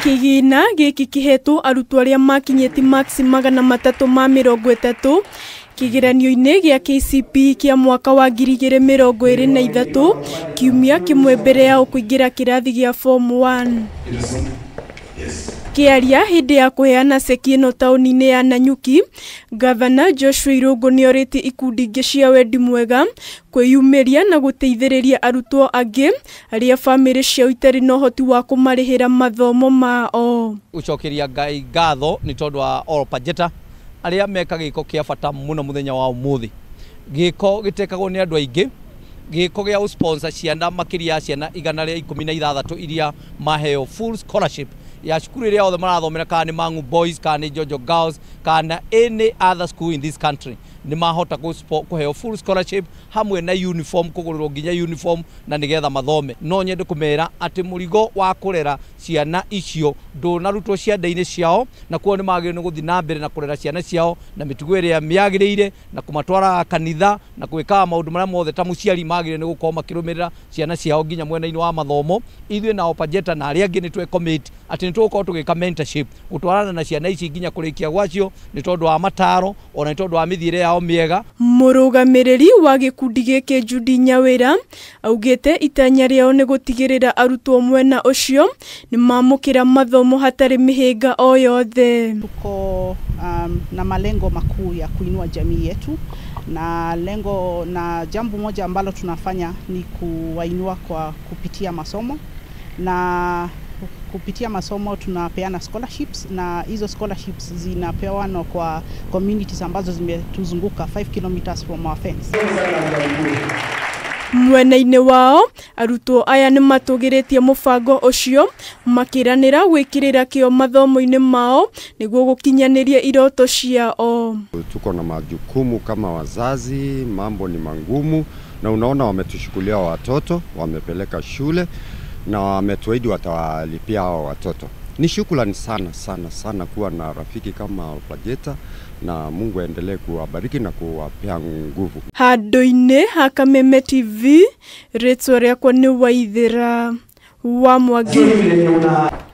Kigina giki kihetwo arutwo aria makinyĩti max 330 kigeranio-inĩ gĩa KCPE kia mwaka wa 2023 kiumia kimwe mbere ya kũingĩra kĩrathi gĩa form 1. Kiaria hindi ya kuheana ceki ĩno taũni-inĩ ya Nanyuki, Gavana Joshua Irungu nĩorĩtie ikundi ingĩ cia wendi mwega kwĩyumĩria na gũteithĩrĩria arutwo angĩ arĩa bamĩrĩ ciao itarĩ na ũhoti wa kũmarĩhĩra mathomo mao. Ucokeria Ngai ngatho nĩ tondũ wa Olpajeta arĩa meka gĩko kĩa bata mũno mũthenya wa ũmũthĩ. Gĩko gĩtekagwo nĩ andũ aingĩ, gĩko gĩa sponsor ciana makĩria ya ciana 116 iria maheo full scholarship ya cukuru iria othe marathomera kana nĩ Mang'u Boys kana nĩ Jojo Girls kana any other school in this country ni mahota kuheo full scholarship hamwe na uniform, kugururwo nginya uniform na nigetha mathome. No nyende kumera ati murigo wa kurera ciana icio ndunarutwo cianda-inĩ ciao, na kuo ni magĩrĩirwo guthi na mbere na kurera ciana ciao na mitugo ĩrĩa yagĩrĩire na kumatwara kanitha na gwĩka maũndũ marĩa mothe ta mũciari magĩrĩirwo nĩ gũkorwo makĩrũmĩrĩra ciana ciao nginya mwena-inĩ wa mathomo. Ithuĩ na Olpajeta na arĩa angĩ nĩ twe commit ati nĩ tũgũkorwo tũgĩka mentorship gũtwarana na ciana ici nginya kũrĩkia gwacio nĩ tondũ wa mataro ona nĩ tondũ wa mĩthiĩre yao miega. Mũrũgamĩrĩri wa gĩkundi gĩkĩ Judy Nyawĩra augĩte itanya rĩao nĩ gũtigĩrĩra arutwo mwena ũcio nĩ mamũkĩra mathomo hatarĩ mĩhĩnga o yothe. Tuko na malengo makuu ya kuinua jamii yetu, na jambo moja ambalo tunafanya ni kuwainua kwa kupitia masomo, na kupitia masomo tunapeana scholarships, na hizo scholarships zinapewanwa kwa communities ambazo zimetuzunguka 5 kilometers from our fence. Mwena-inĩ wao arutwo aya nĩ matũgĩrĩtie mũbango ũcio makiranĩra gwĩkĩrĩra kĩo mathomo-inĩ mao nĩguo gũkinyanĩria iroto ciao. Tuko na majukumu kama wazazi, mambo ni mangumu, na unaona wametushukulia watoto, wamepeleka shule na wametuahidi watawalipia hao watoto. Ni shukrani sana kuwa na rafiki kama Olpajeta, na Mungu aendelee kuwabariki na kuwapea nguvu. Handũ-inĩ ha Kameme TV, rĩtwa rĩakwa nĩ Waithĩra wa Mwangi.